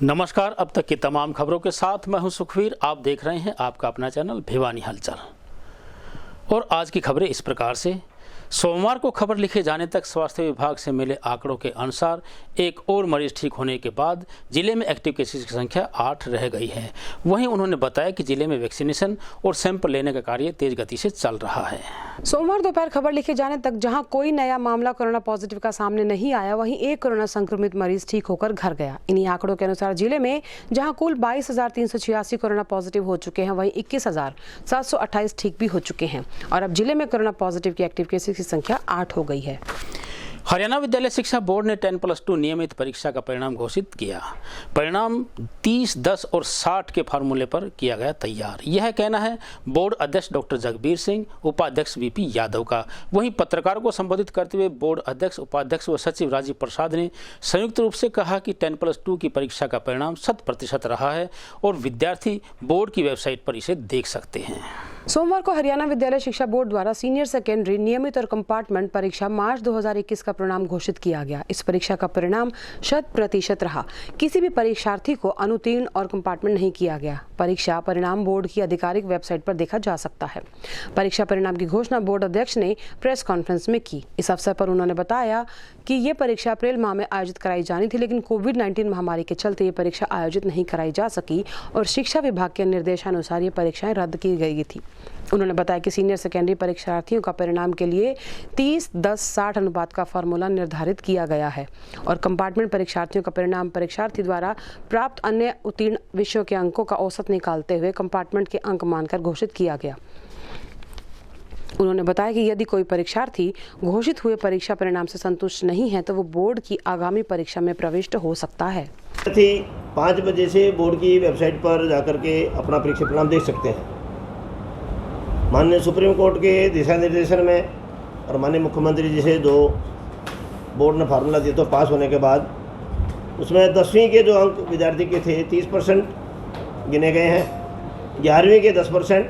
नमस्कार। अब तक की तमाम खबरों के साथ मैं हूं सुखवीर। आप देख रहे हैं आपका अपना चैनल भिवानी हलचल। और आज की खबरें इस प्रकार से। सोमवार को खबर लिखे जाने तक स्वास्थ्य विभाग से मिले आंकड़ों के अनुसार एक और मरीज ठीक होने के बाद जिले में एक्टिव केसेस की संख्या 8 रह गई है। वहीं उन्होंने बताया कि जिले में वैक्सीनेशन और सैंपल लेने का कार्य तेज गति से चल रहा है। सोमवार दोपहर खबर लिखे जाने तक जहां कोई नया मामला कोरोना पॉजिटिव का सामने नहीं आया, वहीं एक कोरोना संक्रमित मरीज ठीक होकर घर गया। इन्हीं आंकड़ों के अनुसार जिले में जहां कुल 22,386 कोरोना पॉजिटिव हो चुके हैं, वहीं 21,728 ठीक भी हो चुके हैं और अब जिले में कोरोना पॉजिटिव की एक्टिव केसेस की संख्या 8 हो गई है। हरियाणा विद्यालय शिक्षा बोर्ड ने 10+2 नियमित परीक्षा का परिणाम घोषित किया। परिणाम 30, 10 और 60 के फार्मूले पर किया गया तैयार। यह कहना है बोर्ड अध्यक्ष डॉक्टर जगबीर सिंह, उपाध्यक्ष वीपी यादव का। वहीं पत्रकारों को संबोधित करते हुए बोर्ड अध्यक्ष, उपाध्यक्ष व सचिव राजीव प्रसाद ने संयुक्त रूप से कहा कि 10+2 की परीक्षा का परिणाम 100% रहा है और विद्यार्थी बोर्ड की वेबसाइट पर इसे देख सकते हैं। सोमवार को हरियाणा विद्यालय शिक्षा बोर्ड द्वारा सीनियर सेकेंडरी नियमित और कंपार्टमेंट परीक्षा मार्च 2021 का परिणाम घोषित किया गया। इस परीक्षा का परिणाम 100% रहा। किसी भी परीक्षार्थी को अनुत्तीर्ण और कंपार्टमेंट नहीं किया गया। परीक्षा परिणाम बोर्ड की आधिकारिक वेबसाइट पर देखा जा सकता है। परीक्षा परिणाम की घोषणा बोर्ड अध्यक्ष ने प्रेस कॉन्फ्रेंस में की। इस अवसर पर उन्होंने बताया कि ये परीक्षा अप्रैल माह में आयोजित कराई जानी थी, लेकिन कोविड-19 महामारी के चलते ये परीक्षा आयोजित नहीं कराई जा सकी और शिक्षा विभाग के निर्देशानुसार ये परीक्षाएं रद्द की गई थी। उन्होंने बताया कि सीनियर सेकेंडरी परीक्षार्थियों का परिणाम के लिए 30, 10, 60 अनुपात का फॉर्मूला निर्धारित किया गया है और कंपार्टमेंट परीक्षार्थियों का परिणाम परीक्षार्थी द्वारा प्राप्त अन्य उत्तीर्ण विषयों के अंकों का औसत निकालते हुए कंपार्टमेंट के अंक मानकर घोषित किया गया। उन्होंने बताया कि यदि कोई परीक्षार्थी घोषित हुए परीक्षा परिणाम से संतुष्ट नहीं है तो वो बोर्ड की आगामी परीक्षा में प्रविष्ट हो सकता है। 5 बजे से बोर्ड की वेबसाइट पर जाकर के अपना परीक्षा परिणाम देख सकते हैं। माननीय सुप्रीम कोर्ट के दिशा निर्देशन में और माननीय मुख्यमंत्री जी से जो बोर्ड ने फार्मूला दिया तो पास होने के बाद उसमें 10वीं के जो अंक विद्यार्थी के थे 30% गिने गए हैं, 11वीं के 10%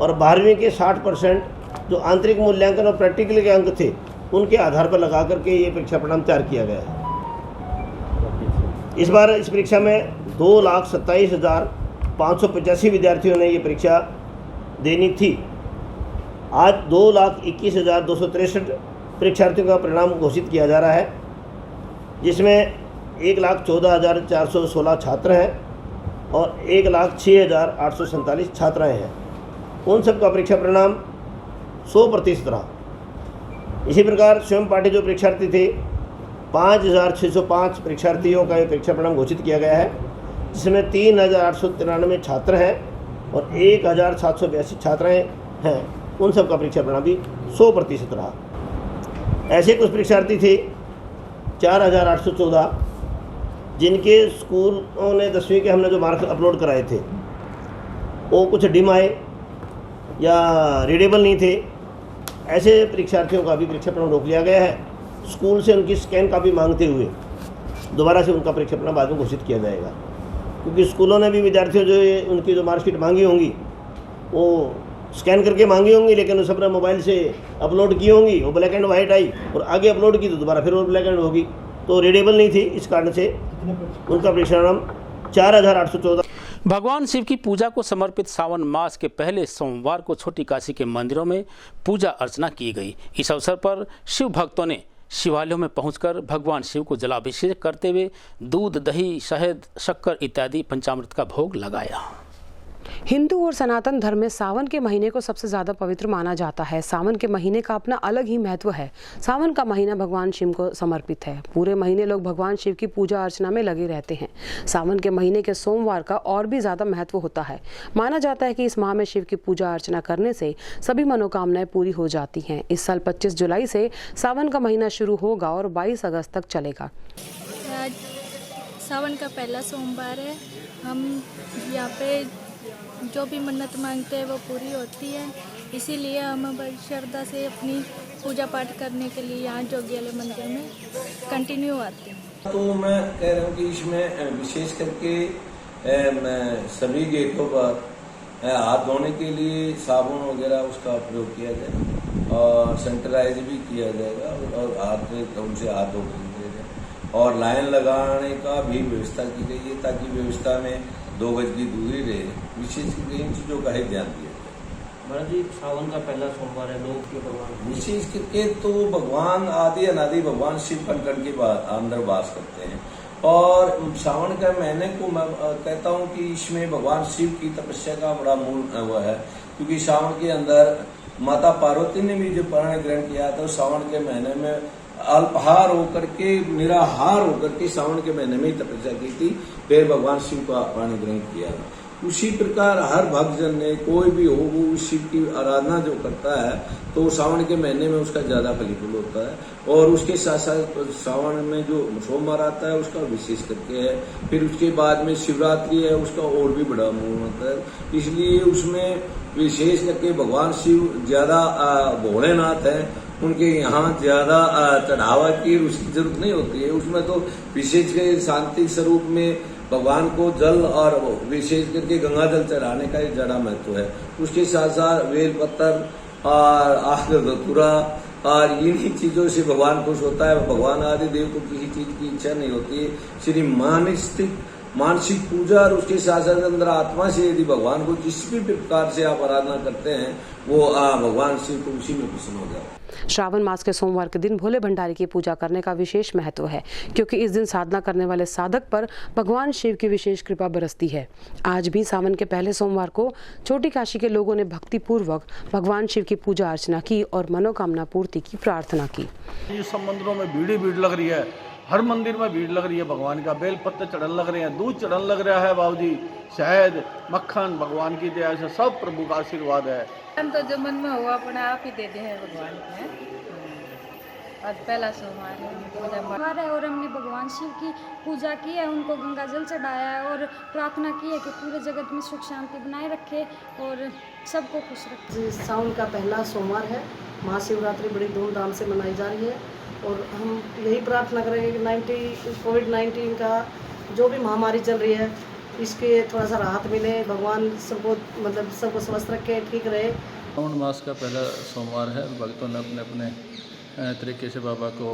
और 12वीं के 60% जो आंतरिक मूल्यांकन और प्रैक्टिकल के अंक थे उनके आधार पर लगा करके ये परीक्षा परिणाम तैयार किया गया है। इस बार इस परीक्षा में 2,27,585 विद्यार्थियों ने ये परीक्षा देनी थी। आज 2,21,263 परीक्षार्थियों का परिणाम घोषित किया जा रहा है, जिसमें 1,14,416 छात्र हैं और 1,06,847 छात्राएं हैं। उन सब का परीक्षा परिणाम 100% रहा। इसी प्रकार स्वयं पाठी जो परीक्षार्थी थे 5,605 परीक्षार्थियों का ये परीक्षा परिणाम घोषित किया गया है, जिसमें 3,893 छात्र हैं और 1,782 छात्राएं हैं। उन सब का परीक्षा परिणाम भी 100% रहा। ऐसे कुछ परीक्षार्थी थे 4,814 जिनके स्कूलों ने 10वीं के हमने जो मार्क्स अपलोड कराए थे वो कुछ डिम आए या रीडेबल नहीं थे। ऐसे परीक्षार्थियों का भी परीक्षा परिणाम रोक लिया गया है। स्कूल से उनकी स्कैन कापी मांगते हुए दोबारा से उनका परीक्षा परिणाम बाद में घोषित किया जाएगा, क्योंकि स्कूलों ने भी विद्यार्थियों जो उनकी जो मार्कशीट मांगी होंगी वो स्कैन करके मांगी होंगी, लेकिन उस अपने मोबाइल से अपलोड की होंगी, वो ब्लैक एंड वाइट आई और आगे अपलोड की तो दोबारा फिर वो ब्लैक एंड होगी, तो रीडेबल नहीं थी। इस कारण से उनका परीक्षा परिणाम 4,814। भगवान शिव की पूजा को समर्पित सावन मास के पहले सोमवार को छोटी काशी के मंदिरों में पूजा अर्चना की गई। इस अवसर पर शिव भक्तों ने शिवालयों में पहुंचकर भगवान शिव को जलाभिषेक करते हुए दूध, दही, शहद, शक्कर इत्यादि पंचामृत का भोग लगाया। हिंदू और सनातन धर्म में सावन के महीने को सबसे ज्यादा पवित्र माना जाता है। सावन के महीने का अपना अलग ही महत्व है। सावन का महीना भगवान शिव को समर्पित है। पूरे महीने लोग भगवान शिव की पूजा अर्चना में लगे रहते हैं। सावन के महीने के सोमवार का और भी ज्यादा महत्व होता है। माना जाता है कि इस माह में शिव की पूजा अर्चना करने से सभी मनोकामनाएं पूरी हो जाती हैं। इस साल 25 जुलाई से सावन का महीना शुरू होगा और 22 अगस्त तक चलेगा। सावन का पहला सोमवार है। हम यहाँ पे जो भी मन्नत मांगते हैं वो पूरी होती है, इसीलिए हम बड़ी श्रद्धा से अपनी पूजा पाठ करने के लिए यहाँ जोगियालय मंदिर में कंटिन्यू आते हैं। तो मैं कह रहा हूँ कि इसमें विशेष करके सभी गेटों पर हाथ धोने के लिए साबुन वगैरह उसका प्रयोग किया जाए और सैनिटाइज भी किया जाएगा और हाथ उनसे हाथ धो और लाइन लगाने का भी व्यवस्था की गई है ताकि व्यवस्था में 2 गज की दूरी रहे। विशेष इन चीज़ों का ही ध्यान दिया जाए। महाराज जी, सावन का पहला सोमवार है, लोग के भगवान विशेष करके तो भगवान आदि अनादि भगवान शिव कण के अंदर वास करते हैं और सावन के महीने को मैं कहता हूँ कि इसमें भगवान शिव की तपस्या का बड़ा मूल वो है, क्योंकि सावन के अंदर माता पार्वती ने भी जो प्राण ग्रहण किया था सावन के महीने में अल्पहार होकर के निराहार होकर के सावन के महीने में ही तपस्या की थी, फिर भगवान शिव का प्राण ग्रहण किया। उसी प्रकार हर भक्तजन ने कोई भी हो वो शिव की आराधना जो करता है तो सावन के महीने में उसका ज्यादा फलीफल होता है और उसके साथ साथ सावन में जो सोमवार आता है उसका विशेष करके है, फिर उसके बाद में शिवरात्रि है उसका और भी बड़ा महत्व होता है। इसलिए उसमें विशेष करके भगवान शिव ज्यादा भोलेनाथ है, उनके यहाँ ज्यादा चढ़ावा की उसकी जरूरत नहीं होती है। उसमें तो विशेष कर शांति स्वरूप में भगवान को जल और विशेष करके गंगा जल चढ़ाने का एक ज्यादा महत्व है। उसके साथ साथ बेल पत्थर और आख धतूरा और इन्हीं चीजों से भगवान खुश होता है। भगवान आदि देव को किसी चीज की इच्छा नहीं होती है, श्री मानसिक पूजा और उसके साथ साथ अंदर आत्मा से यदि भगवान को जिस भी प्रकार से आप आराधना करते हैं वो भगवान शिव को उसी में प्रसन्न हो जाए। श्रावण मास के सोमवार के दिन भोले भंडारी की पूजा करने का विशेष महत्व है, क्योंकि इस दिन साधना करने वाले साधक पर भगवान शिव की विशेष कृपा बरसती है। आज भी सावन के पहले सोमवार को छोटी काशी के लोगों ने भक्ति पूर्वक भगवान शिव की पूजा अर्चना की और मनोकामना पूर्ति की प्रार्थना की। सब मंदिरों में भीड़ ही भीड़ लग रही है, हर मंदिर में भीड़ लग रही है। भगवान का बेल पत्ते चढ़न लग रहे हैं, दूध चढ़न लग रहा है, बाबूजी शहद मक्खन भगवान की दया से सब प्रभु का आशीर्वाद है। हम तो जो मन में हुआ अपने आप ही देते हैं भगवान को। आज पहला सोमवार है और हमने भगवान शिव की पूजा की है, उनको गंगा जल चढ़ाया है और प्रार्थना की है कि पूरे जगत में सुख शांति बनाए रखे और सबको खुश रखे। सावन का पहला सोमवार है, महाशिवरात्रि बड़ी धूमधाम से मनाई जा रही है और हम यही प्रार्थना करेंगे कि कोविड-19 का जो भी महामारी चल रही है इसके थोड़ा सा राहत मिले, भगवान सबको स्वस्थ रखे, ठीक रहे। सावन मास का पहला सोमवार है, भक्तों ने अपने अपने तरीके से बाबा को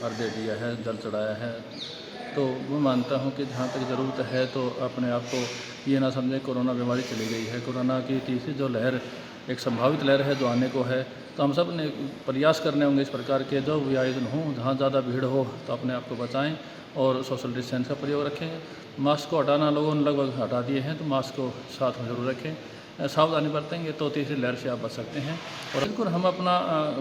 अर्घ्य दिया है, जल चढ़ाया है। तो मैं मानता हूँ कि जहाँ तक ज़रूरत है तो अपने आप को ये ना समझें कोरोना बीमारी चली गई है। कोरोना की तीसरी जो लहर एक संभावित लहर है जो आने को है, तो हम सब ने प्रयास करने होंगे इस प्रकार के जो भी आयोजन हो, जहाँ ज़्यादा भीड़ हो तो अपने आप को बचाएं और सोशल डिस्टेंस का प्रयोग रखें। मास्क को हटाना लोगों ने लगभग हटा दिए हैं, तो मास्क को साथ में जरूर रखें। सावधानी बरतेंगे तो तीसरी लहर से आप बच सकते हैं। और बिल्कुल हम अपना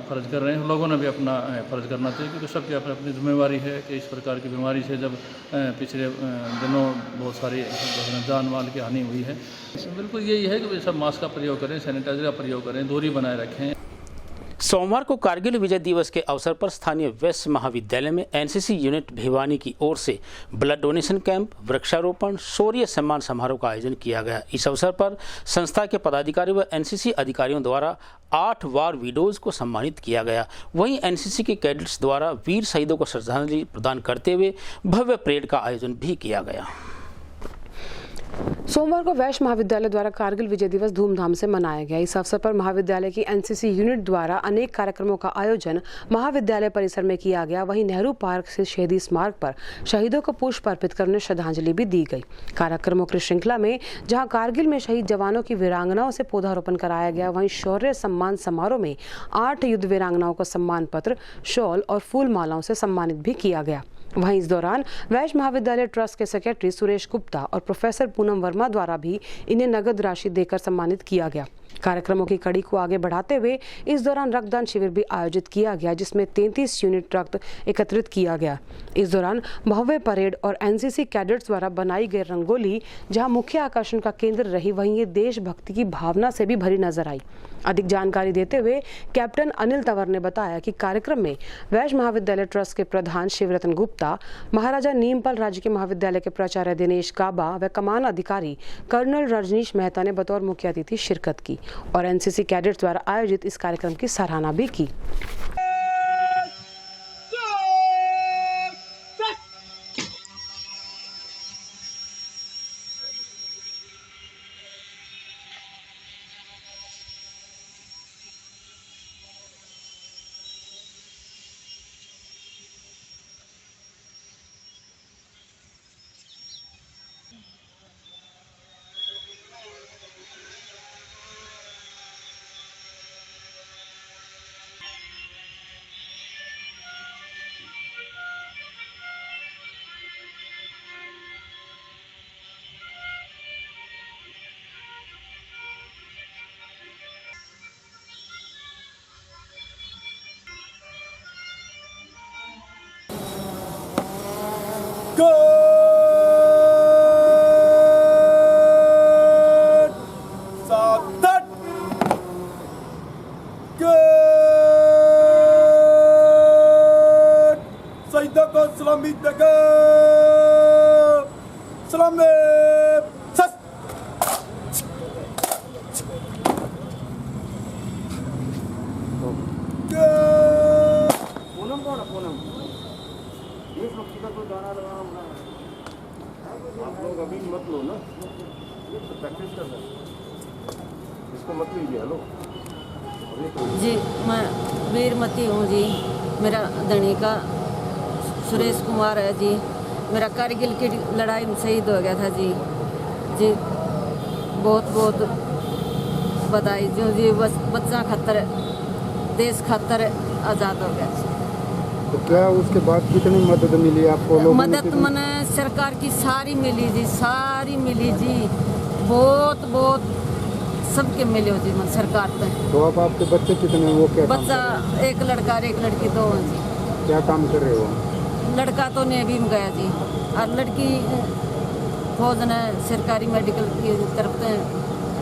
फ़र्ज़ कर रहे हैं, लोगों ने भी अपना फ़र्ज़ करना चाहिए, क्योंकि सबकी अपनी अपनी जिम्मेवारी है कि इस प्रकार की बीमारी से जब पिछले दिनों बहुत सारी जान माल की हानि हुई है। बिल्कुल यही है कि सब मास्क का प्रयोग करें, सैनिटाइजर का प्रयोग करें, दूरी बनाए रखें। सोमवार को कारगिल विजय दिवस के अवसर पर स्थानीय वेस्ट महाविद्यालय में एनसीसी यूनिट भिवानी की ओर से ब्लड डोनेशन कैंप, वृक्षारोपण, शौर्य सम्मान समारोह का आयोजन किया गया। इस अवसर पर संस्था के पदाधिकारी व एनसीसी अधिकारियों द्वारा 8 वार विडोज को सम्मानित किया गया। वहीं एनसीसी के कैडेट्स द्वारा वीर शहीदों को श्रद्धांजलि प्रदान करते हुए भव्य परेड का आयोजन भी किया गया। सोमवार को वैश्य महाविद्यालय द्वारा कारगिल विजय दिवस धूमधाम से मनाया गया। इस अवसर पर महाविद्यालय की एनसीसी यूनिट द्वारा अनेक कार्यक्रमों का आयोजन महाविद्यालय परिसर में किया गया। वहीं नेहरू पार्क से शहीदी स्मारक पर शहीदों को पुष्प अर्पित कर उन्हें श्रद्धांजलि भी दी गई। कार्यक्रमों की श्रृंखला में जहां कारगिल में शहीद जवानों की वीरांगनाओं से पौधारोपण कराया गया, वहीं शौर्य सम्मान समारोह में 8 युद्ध वीरांगनाओं को सम्मान पत्र, शॉल और फूल मालाओं से सम्मानित भी किया गया। वहीं इस दौरान वैश्य महाविद्यालय ट्रस्ट के सेक्रेटरी सुरेश गुप्ता और प्रोफेसर पूनम वर्मा द्वारा भी इन्हें नगद राशि देकर सम्मानित किया गया। कार्यक्रमों की कड़ी को आगे बढ़ाते हुए इस दौरान रक्तदान शिविर भी आयोजित किया गया, जिसमें 33 यूनिट रक्त एकत्रित किया गया। इस दौरान भव्य परेड और एनसीसी कैडेट्स द्वारा बनाई गई रंगोली जहां मुख्य आकर्षण का केंद्र रही, वहीं ये देशभक्ति की भावना से भी भरी नजर आई। अधिक जानकारी देते हुए कैप्टन अनिल तंवर ने बताया कि कार्यक्रम में वैश्य महाविद्यालय ट्रस्ट के प्रधान शिवरतन गुप्ता, महाराजा नीमपाल राजकीय महाविद्यालय के प्राचार्य दिनेश गाबा व कमान अधिकारी कर्नल रजनीश मेहता ने बतौर मुख्य अतिथि शिरकत की और एनसीसी कैडेट्स द्वारा आयोजित इस कार्यक्रम की सराहना भी की। सलामी देगा सलामी सस पूनम कौन है पूनम देशभक्ति का कोई गाना लगा होगा आप लोग अभी मत लो ना प्रैक्टिस कर रहे इसको मत लीजिए। हेलो जी मैं वीरमती हूँ जी। मेरा धनी का सुरेश कुमार है जी। मेरा कारगिल की लड़ाई में शहीद हो गया था जी। जी बहुत बहुत बधाई जो जी। बस बच्चा खातर देश खातर आज़ाद हो गया। तो क्या उसके बाद कितनी मदद मिली आपको? मदद मैंने सरकार की सारी मिली जी, सारी मिली जी। बहुत बहुत सबके मिले हो जी मन सरकार पे। तो अब आपके बच्चे कितने? वो क्या बच्चा एक लड़का और एक लड़की, दो हैं जी। क्या काम कर रहे हो? लड़का तो नेवी में गया जी और लड़की फौज ने सरकारी मेडिकल की तरफ से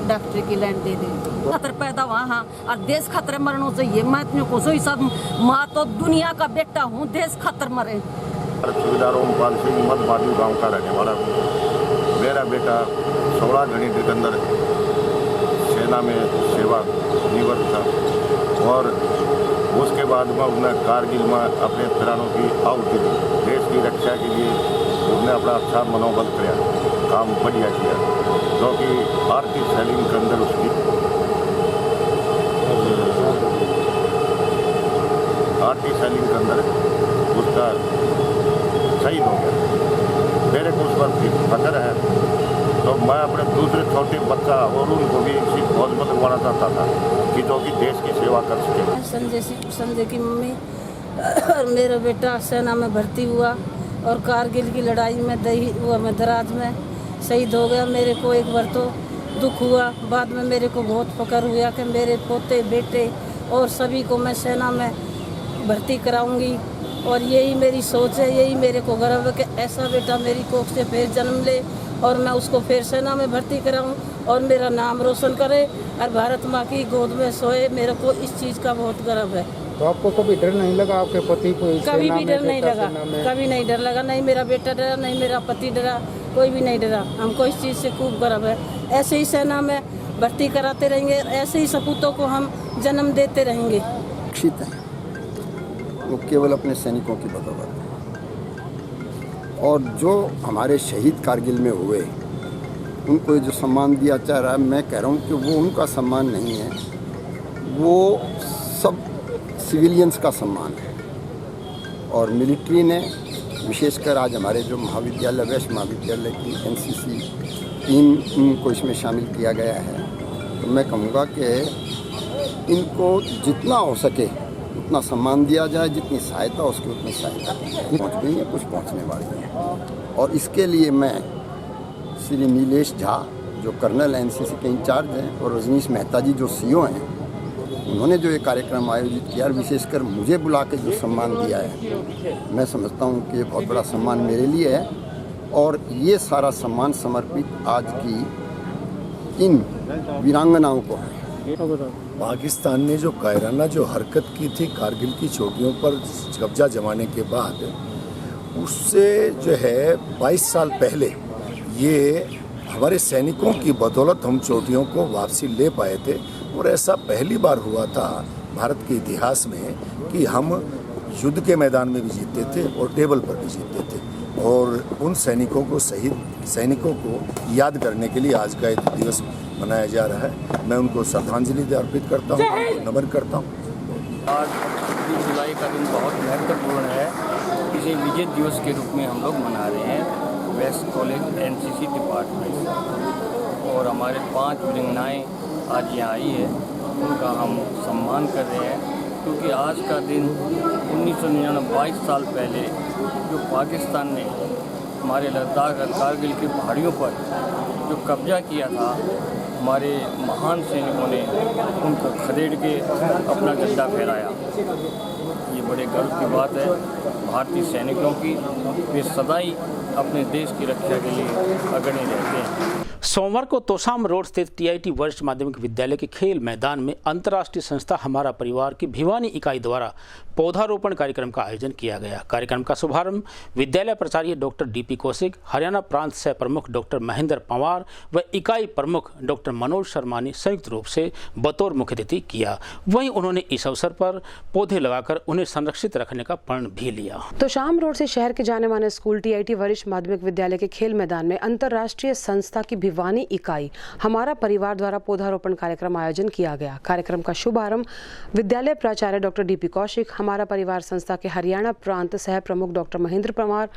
डॉक्टर की लाइन दे दी। खतर पैदा हुआ हाँ और देश खतरे मरना चाहिए। मैं इतने को सोई सब माँ तो दुनिया का बेटा हूँ, देश खतर मरे। सुबेदार ओमपाल सिंह मधमादी गाँव का रहने वाला हूँ। मेरा बेटा 16 घंटे के अंदर सेना में सेवा निवृत्त था और उसके बाद में उसने कारगिल में अपने प्राणों की आहुति दी। देश की रक्षा के लिए उसने अपना अच्छा मनोबल किया, काम बढ़िया किया, जो कि आर्थिक सैलिंग के अंदर उसकी आर्थिक सैलिंग के अंदर उसका शहीद हो गया। मेरे को उस पर फख्र है। तो मैं अपने दूसरे छोटे बच्चा और उनको भी इसी फौज में लगवाना चाहता था कि जो कि देश की सेवा कर सके। संजय की मम्मी और मेरा बेटा सेना में भर्ती हुआ और कारगिल की लड़ाई में दराज में शहीद हो गया। मेरे को एक बार तो दुख हुआ, बाद में मेरे को बहुत फख्र हुआ कि मेरे पोते बेटे और सभी को मैं सेना में भर्ती कराऊंगी। और यही मेरी सोच है, यही मेरे को गर्व है कि ऐसा बेटा मेरी कोख से फिर जन्म ले और मैं उसको फिर सेना में भर्ती कराऊं और मेरा नाम रोशन करे और भारत माँ की गोद में सोए। मेरे को इस चीज़ का बहुत गर्व है। तो आपको कभी डर नहीं लगा आपके पति को? कभी भी डर नहीं लगा, कभी नहीं डर लगा। नहीं मेरा बेटा डरा, नहीं मेरा पति डरा, कोई भी नहीं डरा। हमको इस चीज़ से खूब गर्व है। ऐसे ही सेना में भर्ती कराते रहेंगे, ऐसे ही सपूतों को हम जन्म देते रहेंगे। शिक्षित हैं वो केवल अपने सैनिकों की बदौलत है। और जो हमारे शहीद कारगिल में हुए उनको जो सम्मान दिया जा रहा है, मैं कह रहा हूँ कि वो उनका सम्मान नहीं है, वो सब सिविलियंस का सम्मान है। और मिलिट्री ने विशेषकर आज हमारे जो महाविद्यालय वैश्य महाविद्यालय की एनसीसी टीम को इसमें शामिल किया गया है। तो मैं कहूँगा कि इनको जितना हो सके उतना सम्मान दिया जाए, जितनी सहायता उसकी उतनी सहायता पहुँच गई है, कुछ पहुँचने वाली है। और इसके लिए मैं श्री नीलेश झा जो कर्नल एनसीसी के इंचार्ज हैं और रजनीश मेहता जी जो सीओ हैं, उन्होंने जो ये कार्यक्रम आयोजित किया और विशेषकर मुझे बुला के जो सम्मान दिया है, मैं समझता हूँ कि ये बहुत बड़ा सम्मान मेरे लिए है। और ये सारा सम्मान समर्पित आज की इन वीरांगनाओं को है। पाकिस्तान ने जो कायराना जो हरकत की थी कारगिल की चोटियों पर कब्जा जमाने के बाद, उससे जो है 22 साल पहले ये हमारे सैनिकों की बदौलत हम चोटियों को वापसी ले पाए थे। और ऐसा पहली बार हुआ था भारत के इतिहास में कि हम युद्ध के मैदान में भी जीते थे और टेबल पर भी जीते थे। और उन सैनिकों को शहीद सैनिकों को याद करने के लिए आज का एक दिवस मनाया जा रहा है। मैं उनको श्रद्धांजलि अर्पित करता हूँ, नमन करता हूँ। आज 20 जुलाई का दिन बहुत महत्वपूर्ण है। इसे विजय दिवस के रूप में हम लोग मना रहे हैं वेस्ट कॉलेज एनसीसी डिपार्टमेंट। और हमारे 5 वीरांगनाएँ आज यहाँ आई है, उनका हम सम्मान कर रहे हैं। क्योंकि आज का दिन 1999 22 साल पहले जो पाकिस्तान ने हमारे लद्दाख और कारगिल की पहाड़ियों पर जो कब्जा किया था, हमारे महान सैनिकों ने उनको खदेड़ के अपना झंडा फहराया। ये बड़े गर्व की बात है भारतीय सैनिकों की। वे सदा ही अपने देश की रक्षा के लिए अग्रणी रहते हैं। सोमवार को तोशाम रोड स्थित टीआईटी वरिष्ठ माध्यमिक विद्यालय के खेल मैदान में अंतर्राष्ट्रीय संस्था हमारा परिवार की भिवानी इकाई द्वारा पौधारोपण कार्यक्रम का आयोजन किया गया। कार्यक्रम का शुभारंभ विद्यालय प्राचार्य डॉक्टर डीपी कौशिक, हरियाणा प्रांत सह प्रमुख डॉक्टर महेंद्र पंवार व इकाई प्रमुख डॉक्टर मनोज शर्मा ने संयुक्त रूप से बतौर मुख्य अतिथि किया। वहीं उन्होंने इस अवसर पर पौधे लगाकर उन्हें संरक्षित रखने का प्रण भी लिया। तोशाम रोड से शहर के जाने माने स्कूल टीआईटी वरिष्ठ माध्यमिक विद्यालय के खेल मैदान में अंतर्राष्ट्रीय संस्था की भिवानी इकाई हमारा परिवार द्वारा पौधारोपण कार्यक्रम आयोजन किया गया। कार्यक्रम का शुभारंभ विद्यालय प्राचार्य डॉक्टर डीपी कौशिक, हमारा परिवार संस्था के हरियाणा प्रांत सह प्रमुख डॉक्टर महेंद्र पंवार,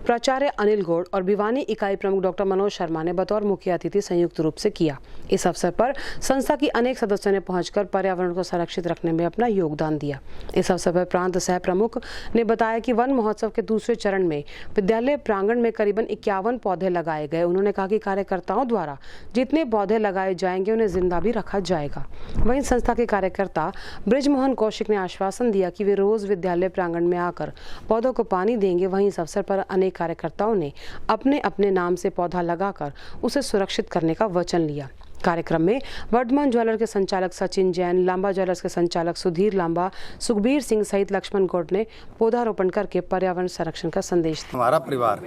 प्राचार्य अनिल गौड़ और भिवानी इकाई प्रमुख डॉक्टर मनोज शर्मा ने बतौर मुख्य अतिथि संयुक्त रूप से किया। इस अवसर पर संस्था की अनेक सदस्यों ने पहुंचकर पर्यावरण को संरक्षित रखने में अपना योगदान दिया। इस अवसर पर प्रांत सह प्रमुख ने बताया कि वन महोत्सव के दूसरे चरण में विद्यालय प्रांगण में करीबन 51 पौधे लगाए गए। उन्होंने कहा कि कार्यकर्ताओं द्वारा जितने पौधे लगाए जाएंगे उन्हें जिंदा भी रखा जाएगा। वहीं संस्था के कार्यकर्ता ब्रिजमोहन कौशिक ने आश्वासन दिया कि वे रोज विद्यालय प्रांगण में आकर पौधों को पानी देंगे। वहीं इस अवसर पर अनेक कार्यकर्ताओं ने अपने अपने नाम से पौधा लगाकर उसे सुरक्षित करने का वचन लिया। कार्यक्रम में वर्धमान ज्वेलर के संचालक सचिन जैन, लांबा ज्वेलर्स के संचालक सुधीर लांबा, सुखबीर सिंह सहित लक्ष्मण गौड़ ने पौधारोपण करके पर्यावरण संरक्षण का संदेश दिया। हमारा परिवार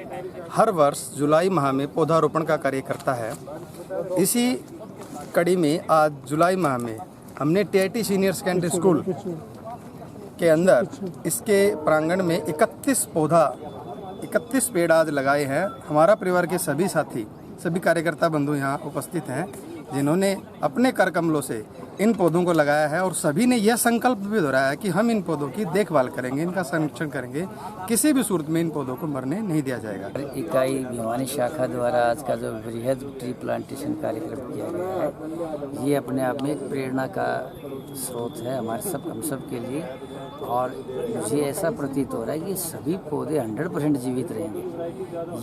हर वर्ष जुलाई माह में पौधारोपण का कार्य करता है। इसी कड़ी में आज जुलाई माह में हमने टीआईटी सीनियर सेकेंडरी स्कूल के अंदर इसके प्रांगण में 31 पेड़ आज लगाए हैं। हमारा परिवार के सभी साथी, सभी कार्यकर्ता बंधु यहाँ उपस्थित हैं जिन्होंने अपने कर कमलों से इन पौधों को लगाया है और सभी ने यह संकल्प भी दोहराया है कि हम इन पौधों की देखभाल करेंगे, इनका संरक्षण करेंगे, किसी भी सूरत में इन पौधों को मरने नहीं दिया जाएगा। इकाई भिवानी शाखा द्वारा आज का जो वृहद ट्री प्लांटेशन कार्यक्रम किया गया है, ये अपने आप में एक प्रेरणा का स्रोत है हम सब के लिए। और मुझे ऐसा प्रतीत हो रहा है कि सभी पौधे 100% जीवित रहेंगे।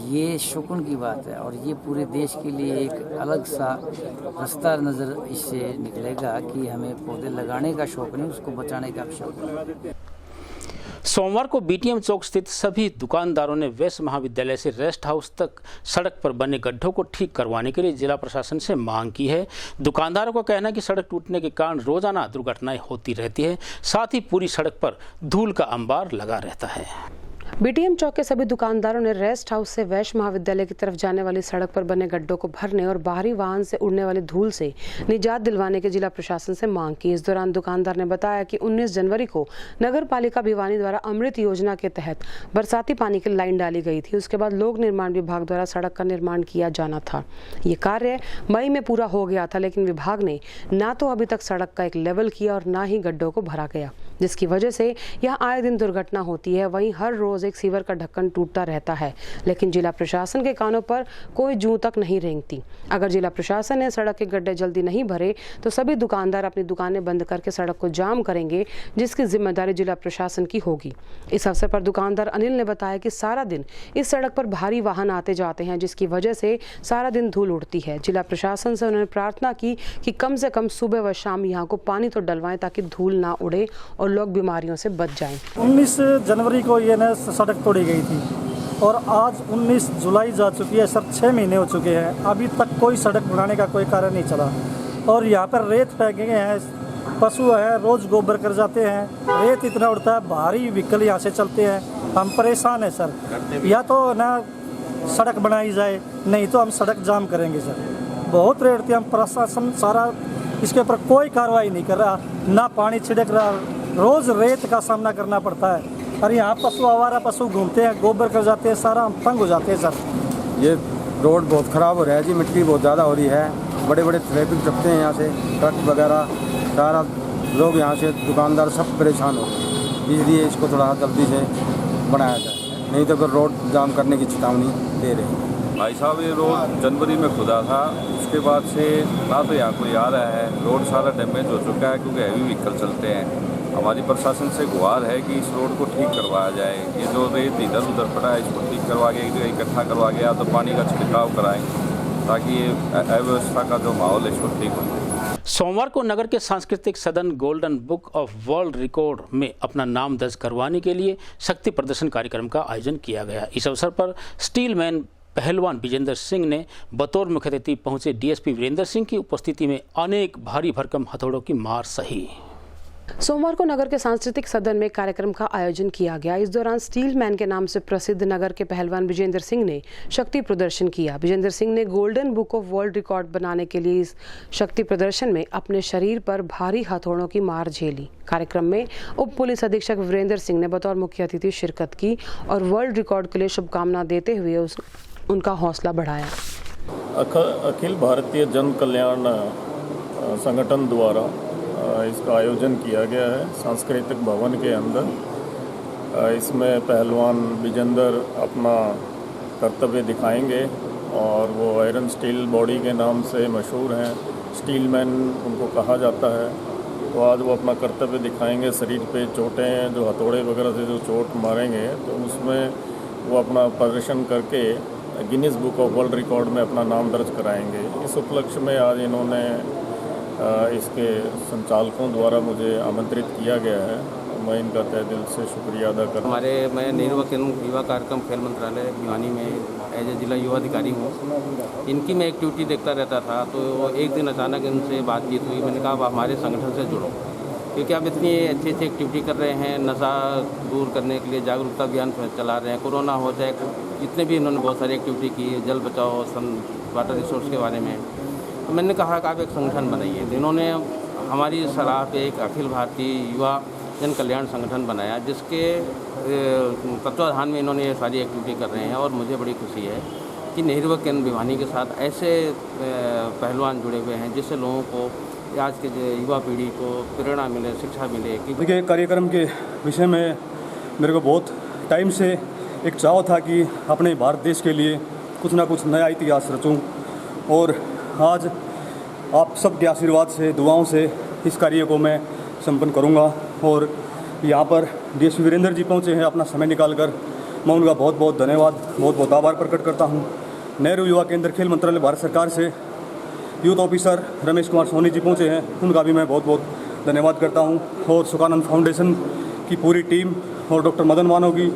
ये शुक्र की बात है और ये पूरे देश के लिए एक अलग सा रास्ता नज़र इससे निकलेगा कि हमें पौधे लगाने का शौक नहीं, उसको बचाने का शौक है। सोमवार को बीटीएम चौक स्थित सभी दुकानदारों ने वैश्य महाविद्यालय से रेस्ट हाउस तक सड़क पर बने गड्ढों को ठीक करवाने के लिए जिला प्रशासन से मांग की है। दुकानदारों का कहना है कि सड़क टूटने के कारण रोजाना दुर्घटनाएं होती रहती है, साथ ही पूरी सड़क पर धूल का अंबार लगा रहता है। बीटीएम चौक के सभी दुकानदारों ने रेस्ट हाउस से वैश्य महाविद्यालय की तरफ जाने वाली सड़क पर बने गड्ढों को भरने और बाहरी वाहन से उड़ने वाली धूल से निजात दिलवाने के जिला प्रशासन से मांग की। इस दौरान दुकानदार ने बताया कि 19 जनवरी को नगर पालिका भिवानी द्वारा अमृत योजना के तहत बरसाती पानी की लाइन डाली गई थी। उसके बाद लोक निर्माण विभाग द्वारा सड़क का निर्माण किया जाना था। ये कार्य मई में पूरा हो गया था, लेकिन विभाग ने ना तो अभी तक सड़क का एक लेवल किया और ना ही गड्ढों को भरा गया, जिसकी वजह से यहाँ आए दिन दुर्घटना होती है। वहीं हर रोज एक सीवर का ढक्कन टूटता रहता है, लेकिन जिला प्रशासन के कानों पर कोई जूं तक नहीं रेंगती। अगर जिला प्रशासन ने सड़क के गड्ढे जल्दी नहीं भरे तो सभी दुकानदार अपनी दुकानें बंद करके सड़क को जाम करेंगे, जिसकी जिम्मेदारी जिला प्रशासन की होगी। इस अवसर पर दुकानदार अनिल ने बताया कि सारा दिन इस सड़क पर भारी वाहन आते जाते हैं, जिसकी वजह से सारा दिन धूल उड़ती है। जिला प्रशासन से उन्होंने प्रार्थना की कि कम से कम सुबह व शाम यहाँ को पानी तो डलवाएं ताकि धूल ना उड़े और लोग बीमारियों से बच जाएं। 19 जनवरी को ये न सड़क तोड़ी गई थी और आज 19 जुलाई जा चुकी है सर, 6 महीने हो चुके हैं, अभी तक कोई सड़क बनाने का कोई कार्य नहीं चला। और यहाँ पर रेत फेंके हैं, पशु है रोज गोबर कर जाते हैं, रेत इतना उड़ता है, भारी व्हीकल यहाँ से चलते हैं, हम परेशान हैं सर। या तो ना सड़क बनाई जाए, नहीं तो हम सड़क जाम करेंगे सर। बहुत रेत थी, हम प्रशासन सारा इसके ऊपर कोई कार्रवाई नहीं कर रहा, ना पानी छिड़क रहा, रोज रेत का सामना करना पड़ता है। और यहाँ पशु आवारा पशु घूमते हैं, गोबर कर जाते हैं, सारा हम तंग हो जाते हैं सर। ये रोड बहुत ख़राब हो रहा है जी, मिट्टी बहुत ज़्यादा हो रही है, बड़े बड़े ट्रैफिक चलते हैं यहाँ से, ट्रक वगैरह, सारा लोग यहाँ से दुकानदार सब परेशान हो, इसलिए इसको थोड़ा जल्दी से बनाया जाए, नहीं तो फिर रोड जाम करने की चेतावनी दे रहे हैं। भाई साहब ये रोड जनवरी में खुदा था, उसके बाद से ना तो यहाँ कोई आ रहा है, रोड सारा डैमेज हो चुका है क्योंकि हैवी व्हीकल चलते हैं। हमारी प्रशासन से गुहार है कि इस रोड को ठीक करवाया जाए, ये जो रेत इधर उधर पड़ा है इसको ठीक करवा के एक जगह इकट्ठा करवा के या तो पानी का छिड़काव कराएं ताकि ये अव्यवस्था का जो माहौल है इसको ठीक हो जाए। सोमवार को नगर के सांस्कृतिक सदन golden book of world record में अपना नाम दर्ज करवाने के लिए शक्ति प्रदर्शन कार्यक्रम का आयोजन किया गया। इस अवसर पर स्टीलमैन पहलवान विजेंद्र सिंह ने बतौर मुख्य अतिथि पहुंचे डीएसपी वीरेंद्र सिंह की उपस्थिति में अनेक भारी भरकम हथौड़ों की मार सही। सोमवार को नगर के सांस्कृतिक सदन में कार्यक्रम का आयोजन किया गया। इस दौरान स्टील मैन के नाम से प्रसिद्ध नगर के पहलवान विजेंद्र सिंह ने शक्ति प्रदर्शन किया। विजेंद्र सिंह ने golden book of world record बनाने के लिए इस शक्ति प्रदर्शन में अपने शरीर पर भारी हथौड़ों की मार झेली। कार्यक्रम में उप पुलिस अधीक्षक वीरेंद्र सिंह ने बतौर मुख्य अतिथि शिरकत की और वर्ल्ड रिकॉर्ड के लिए शुभकामना देते हुए उनका हौसला बढ़ाया। अखिल भारतीय जन कल्याण संगठन द्वारा इसका आयोजन किया गया है सांस्कृतिक भवन के अंदर। इसमें पहलवान विजेंद्र अपना कर्तव्य दिखाएंगे और वो आयरन स्टील बॉडी के नाम से मशहूर हैं, स्टीलमैन उनको कहा जाता है। तो आज वो अपना कर्तव्य दिखाएंगे। शरीर पे चोटें हैं, जो हथौड़े वगैरह से जो चोट मारेंगे तो उसमें वो अपना प्रदर्शन करके Guinness book of world record में अपना नाम दर्ज कराएंगे। इस उपलक्ष्य में आज इन्होंने इसके संचालकों द्वारा मुझे आमंत्रित किया गया है। मैं इनका तहे दिल से शुक्रिया अदा करता हूँ। मैं नेहरू युवा कार्यक्रम खेल मंत्रालय भिवानी में एज ए जिला युवा अधिकारी हूँ। इनकी मैं एक्टिविटी देखता रहता था, तो एक दिन अचानक इनसे बातचीत हुई। मैंने कहा आप हमारे संगठन से जुड़ो, क्योंकि आप इतनी अच्छी अच्छी एक्टिविटी कर रहे हैं। नशा दूर करने के लिए जागरूकता अभियान चला रहे हैं, कोरोना हो जाए, जितने भी इन्होंने बहुत सारी एक्टिविटी की है, जल बचाओ, वाटर रिसोर्स के बारे में। तो मैंने कहा कि आप एक संगठन बनाइए। तो इन्होंने हमारी सलाह पे एक अखिल भारतीय युवा जन कल्याण संगठन बनाया, जिसके तत्वाधान में इन्होंने ये सारी एक्टिविटी कर रहे हैं। और मुझे बड़ी खुशी है कि नेहरू केंद्र भिवानी के साथ ऐसे पहलवान जुड़े हुए हैं, जिससे लोगों को आज के युवा पीढ़ी को प्रेरणा मिले, शिक्षा मिले। देखिए, कार्यक्रम के विषय में मेरे को बहुत टाइम से एक चाव था कि अपने भारत देश के लिए कुछ ना कुछ नया इतिहास रचूं, और आज आप सबके आशीर्वाद से, दुआओं से इस कार्य को मैं संपन्न करूंगा। और यहाँ पर डीएसपी वीरेंद्र जी पहुँचे हैं अपना समय निकालकर, मैं उनका बहुत बहुत धन्यवाद, बहुत बहुत आभार प्रकट करता हूँ। नेहरू युवा केंद्र खेल मंत्रालय भारत सरकार से यूथ ऑफिसर रमेश कुमार सोनी जी पहुँचे हैं, उनका भी मैं बहुत बहुत धन्यवाद करता हूँ। और सुखानंद फाउंडेशन की पूरी टीम और डॉक्टर मदन मानव की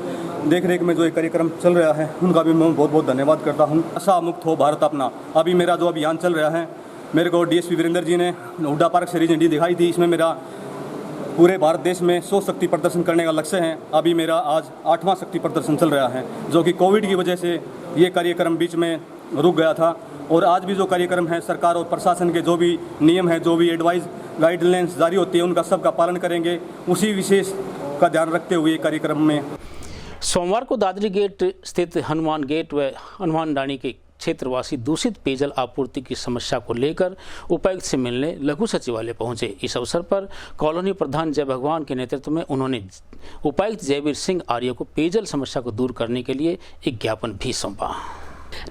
देखरेख में जो ये कार्यक्रम चल रहा है, उनका भी मैं बहुत बहुत धन्यवाद करता हूँ। नशा मुक्त हो भारत अपना, अभी मेरा जो अभियान चल रहा है, मेरे को डीएसपी वीरेंद्र जी ने हुड्डा पार्क से झंडी दिखाई थी। इसमें मेरा पूरे भारत देश में 100 शक्ति प्रदर्शन करने का लक्ष्य है। अभी मेरा आज 8वां शक्ति प्रदर्शन चल रहा है, जो कि कोविड की वजह से ये कार्यक्रम बीच में रुक गया था। और आज भी जो कार्यक्रम है, सरकार और प्रशासन के जो भी नियम है, जो भी एडवाइस गाइडलाइंस जारी होती है, उनका सबका पालन करेंगे। उसी विशेष का ध्यान रखते हुए कार्यक्रम में सोमवार को दादरी गेट स्थित हनुमान गेट व हनुमान डाणी के क्षेत्रवासी दूषित पेयजल आपूर्ति की समस्या को लेकर उपायुक्त से मिलने लघु सचिवालय पहुंचे। इस अवसर पर कॉलोनी प्रधान जय भगवान के नेतृत्व में उन्होंने उपायुक्त जयवीर सिंह आर्य को पेयजल समस्या को दूर करने के लिए एक ज्ञापन भी सौंपा।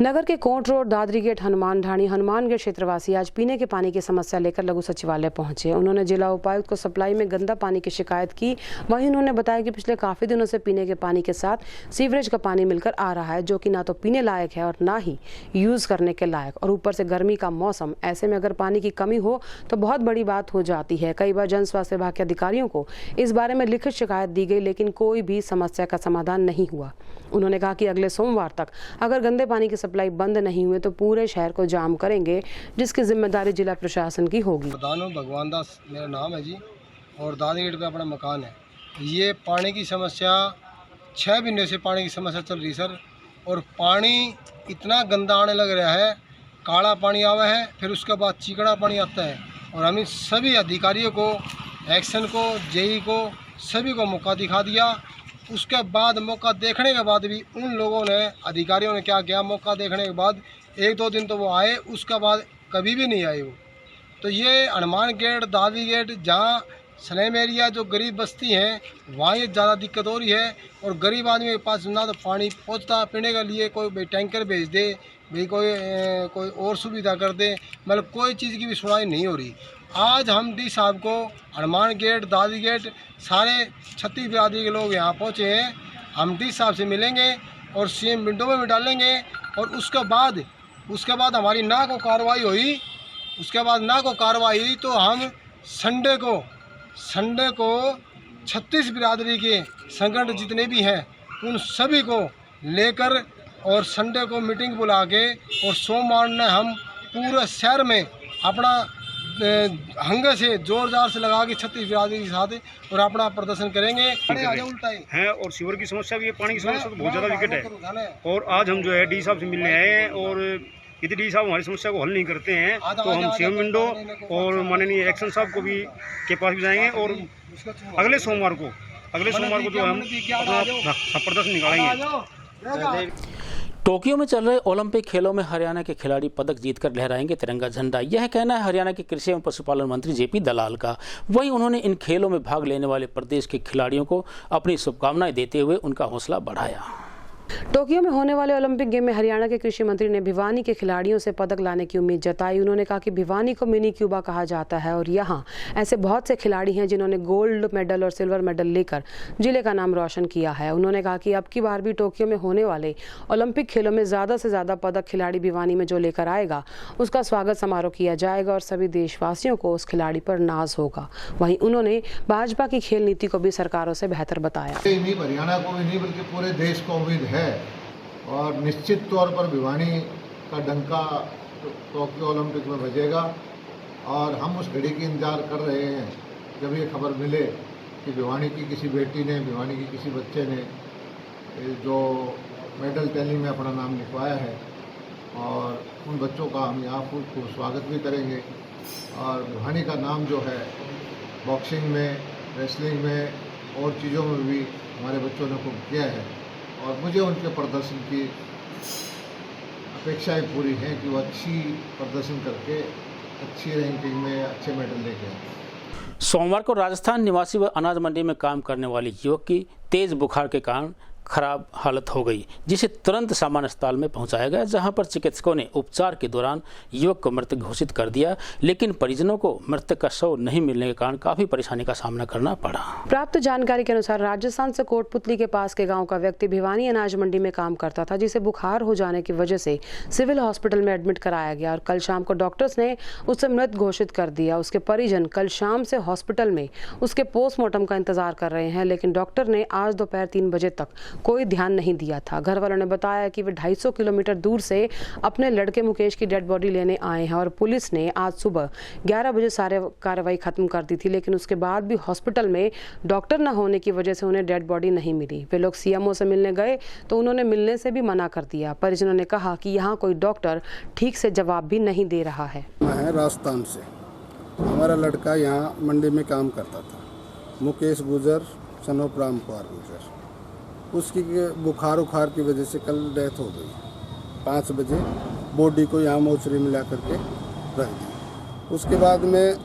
नगर के Kot road, Dadri gate, Hanuman Dhani, Hanuman gate क्षेत्रवासी आज पीने के पानी की समस्या लेकर लघु सचिवालय पहुंचे। उन्होंने जिला उपायुक्त को सप्लाई में गंदा पानी की शिकायत की। वहीं उन्होंने बताया कि पिछले काफी दिनों से पीने के पानी के साथ सीवरेज का पानी मिलकर आ रहा है, जो कि ना तो पीने लायक है और ना ही यूज करने के लायक। और ऊपर से गर्मी का मौसम, ऐसे में अगर पानी की कमी हो तो बहुत बड़ी बात हो जाती है। कई बार जन स्वास्थ्य विभाग के अधिकारियों को इस बारे में लिखित शिकायत दी गई, लेकिन कोई भी समस्या का समाधान नहीं हुआ। उन्होंने कहा कि अगले सोमवार तक अगर गंदे पानी की सप्लाई बंद नहीं हुए तो पूरे शहर को जाम करेंगे, जिसकी जिम्मेदारी जिला प्रशासन की होगी। भगवान दास मेरा नाम है जी, और दादरी गेट पे अपना मकान है। ये पानी की समस्या 6 महीने से पानी की समस्या चल रही सर, और पानी इतना गंदा आने लग रहा है। काला पानी आवा है, फिर उसके बाद चिकना पानी आता है। और हमने सभी अधिकारियों को, एक्शन को, जेई को, सभी को मौका दिखा दिया। उसके बाद मौका देखने के बाद भी उन लोगों ने, अधिकारियों ने क्या किया, मौका देखने के बाद 1-2 दिन तो वो आए, उसके बाद कभी भी नहीं आए वो। तो ये हनुमान गेट, दादरी गेट, जहाँ स्लम एरिया जो गरीब बस्ती हैं, वहाँ ये ज़्यादा दिक्कत हो रही है। और गरीब आदमी के पास ना तो पानी पहुँचता पीने के लिए, कोई भाई टैंकर भेज दे, भाई कोई और सुविधा कर दे, मतलब कोई चीज़ की भी सुनाई नहीं हो रही। आज हम डी साहब को हनुमान गेट, दादरी गेट, सारे 36 बिरादरी के लोग यहाँ पहुँचे हैं। हम डी साहब से मिलेंगे और सीएम विंडो में भी डालेंगे। और उसके बाद हमारी ना को कार्रवाई हुई उसके बाद ना को कार्रवाई हुई तो हम संडे को 36 बिरादरी के संगठन जितने भी हैं उन सभी को लेकर और संडे को मीटिंग बुला के और सोमवार ने हम पूरे शहर में अपना हंगे से जोर से लगा के 36 बिरादरी के साथ और अपना प्रदर्शन करेंगे है। और सीवर की समस्या भी है, पानी की समस्या तो बहुत ज़्यादा विकट है। और आज हम जो है डी साहब से मिलने आए हैं और यदि डी साहब हमारी समस्या को हल नहीं करते हैं तो हम सीएम विंडो और माननीय एक्शन साहब को भी के पास भी जाएंगे और अगले सोमवार को जो हम अपना प्रदर्शन निकालेंगे। टोक्यो में चल रहे ओलंपिक खेलों में हरियाणा के खिलाड़ी पदक जीतकर लहराएंगे तिरंगा झंडा। यह कहना है हरियाणा के कृषि एवं पशुपालन मंत्री जेपी दलाल का। वहीं उन्होंने इन खेलों में भाग लेने वाले प्रदेश के खिलाड़ियों को अपनी शुभकामनाएं देते हुए उनका हौसला बढ़ाया। टोक्यो में होने वाले ओलंपिक गेम में हरियाणा के कृषि मंत्री ने भिवानी के खिलाड़ियों से पदक लाने की उम्मीद जताई। उन्होंने कहा कि भिवानी को मिनी क्यूबा कहा जाता है और यहाँ ऐसे बहुत से खिलाड़ी हैं जिन्होंने गोल्ड मेडल और सिल्वर मेडल लेकर जिले का नाम रोशन किया है। उन्होंने कहा कि अब की बार भी टोक्यो में होने वाले ओलंपिक खेलों में ज़्यादा से ज़्यादा पदक खिलाड़ी भिवानी में जो लेकर आएगा उसका स्वागत समारोह किया जाएगा और सभी देशवासियों को उस खिलाड़ी पर नाज होगा। वहीं उन्होंने भाजपा की खेल नीति को भी सरकारों से बेहतर बताया। हरियाणा को भी नहीं बल्कि पूरे देश को उम्मीद है और निश्चित तौर पर भिवानी का डंका टोक्यो ओलंपिक में बजेगा और हम उस घड़ी की इंतजार कर रहे हैं जब ये खबर मिले कि भिवानी की किसी बेटी ने, भिवानी की किसी बच्चे ने जो मेडल टैली में अपना नाम लिखवाया है और उन बच्चों का हम यहाँ खूब स्वागत भी करेंगे। और भिवानी का नाम जो है बॉक्सिंग में, रेसलिंग में और चीज़ों में भी हमारे बच्चों ने खूब किया है और मुझे उनके प्रदर्शन की अपेक्षाएं पूरी हैं कि वो अच्छी प्रदर्शन करके अच्छी रैंकिंग में अच्छे मेडल लेके आए। सोमवार को राजस्थान निवासी व अनाज मंडी में काम करने वाले युवक की तेज बुखार के कारण खराब हालत हो गई, जिसे तुरंत सामान्य अस्पताल में पहुंचाया गया, जहां पर चिकित्सकों ने उपचार के दौरान युवक को मृत घोषित कर दिया। लेकिन परिजनों को मृतक का शव नहीं मिलने के कारण काफी परेशानी का सामना करना पड़ा। प्राप्त जानकारी के अनुसार राजस्थान से कोटपुतली के पास के गांव का व्यक्ति भिवानी अनाज मंडी में काम करता था, जिसे बुखार हो जाने की वजह से सिविल हॉस्पिटल में एडमिट कराया गया और कल शाम को डॉक्टर्स ने उसे मृत घोषित कर दिया। उसके परिजन कल शाम से हॉस्पिटल में उसके पोस्टमार्टम का इंतजार कर रहे हैं, लेकिन डॉक्टर ने आज दोपहर 3 बजे तक कोई ध्यान नहीं दिया था। घर वालों ने बताया कि वे 250 किलोमीटर दूर से अपने लड़के मुकेश की डेड बॉडी लेने आए हैं और पुलिस ने आज सुबह 11 बजे सारे कार्रवाई खत्म कर दी थी, लेकिन उसके बाद भी हॉस्पिटल में डॉक्टर न होने की वजह से उन्हें डेड बॉडी नहीं मिली। वे लोग सीएमओ से मिलने गए तो उन्होंने मिलने से भी मना कर दिया। परिजनों ने कहा कि यहाँ कोई डॉक्टर ठीक से जवाब भी नहीं दे रहा है। राजस्थान से हमारा लड़का यहाँ मंडी में काम करता था, मुकेश गुजर सनोप राम कुमार गुजर। उसकी बुखार उखार की वजह से कल डेथ हो गई। 5 बजे बॉडी को यहाँ मोचरी में ला करके रख दी। उसके बाद में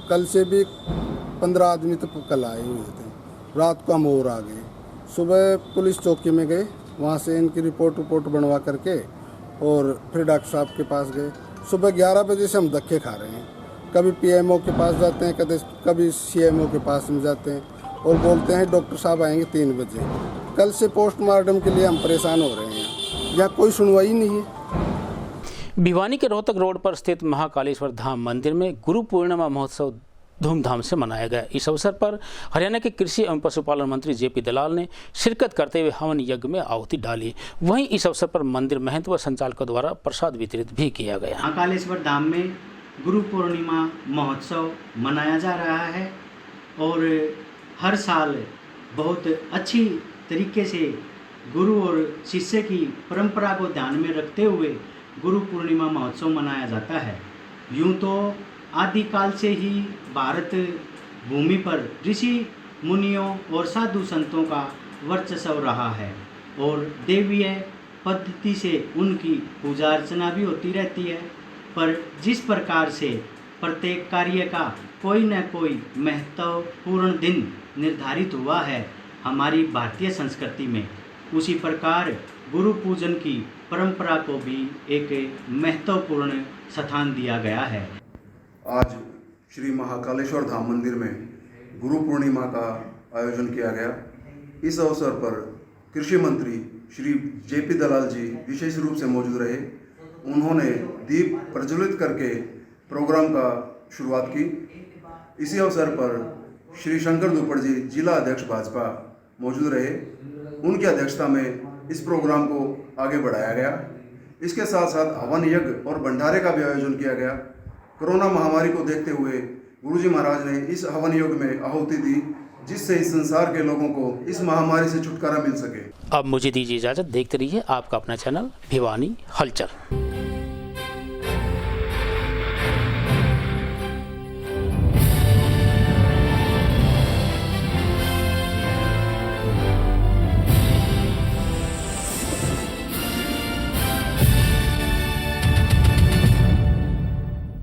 कल से भी 15 आदमी तो कल आए हुए थे। रात को हम और आ गए। सुबह पुलिस चौकी में गए, वहाँ से इनकी रिपोर्ट बनवा करके और फिर डॉक्टर साहब के पास गए। सुबह 11 बजे से हम धक्के खा रहे हैं। कभी पीएमओ के पास जाते हैं, कभी सीएमओ के पास में जाते हैं और बोलते हैं डॉक्टर साहब आएंगे 3 बजे। कल से पोस्टमार्टम के लिए हम परेशान हो रहे हैं, या कोई सुनवाई नहीं है। भिवानी के रोहतक रोड पर स्थित महाकालेश्वर धाम मंदिर में गुरु पूर्णिमा महोत्सव धूमधाम से मनाया गया। इस अवसर पर हरियाणा के कृषि एवं पशुपालन मंत्री जेपी दलाल ने शिरकत करते हुए हवन यज्ञ में आहुति डाली। वहीं इस अवसर पर मंदिर महंत व संचालकों द्वारा प्रसाद वितरित भी किया गया। महाकालेश्वर धाम में गुरु पूर्णिमा महोत्सव मनाया जा रहा है और हर साल बहुत अच्छी तरीके से गुरु और शिष्य की परंपरा को ध्यान में रखते हुए गुरु पूर्णिमा महोत्सव मनाया जाता है। यूँ तो आदिकाल से ही भारत भूमि पर ऋषि मुनियों और साधु संतों का वर्चस्व रहा है और देवीय पद्धति से उनकी पूजा अर्चना भी होती रहती है, पर जिस प्रकार से प्रत्येक कार्य का कोई न कोई महत्वपूर्ण दिन निर्धारित हुआ है हमारी भारतीय संस्कृति में, उसी प्रकार गुरु पूजन की परंपरा को भी एक महत्वपूर्ण स्थान दिया गया है। आज श्री महाकालेश्वर धाम मंदिर में गुरु पूर्णिमा का आयोजन किया गया। इस अवसर पर कृषि मंत्री श्री जेपी दलाल जी विशेष रूप से मौजूद रहे। उन्होंने दीप प्रज्वलित करके प्रोग्राम का शुरुआत की। इसी अवसर पर श्री शंकर दुपड़ जी जिला अध्यक्ष भाजपा मौजूद रहे। उनकी अध्यक्षता में इस प्रोग्राम को आगे बढ़ाया गया। इसके साथ साथ हवन यज्ञ और भंडारे का भी आयोजन किया गया। कोरोना महामारी को देखते हुए गुरुजी महाराज ने इस हवन यज्ञ में आहुति दी, जिससे इस संसार के लोगों को इस महामारी से छुटकारा मिल सके। अब मुझे दीजिए इजाज़त। देखते रहिए आपका अपना चैनल भिवानी हलचल।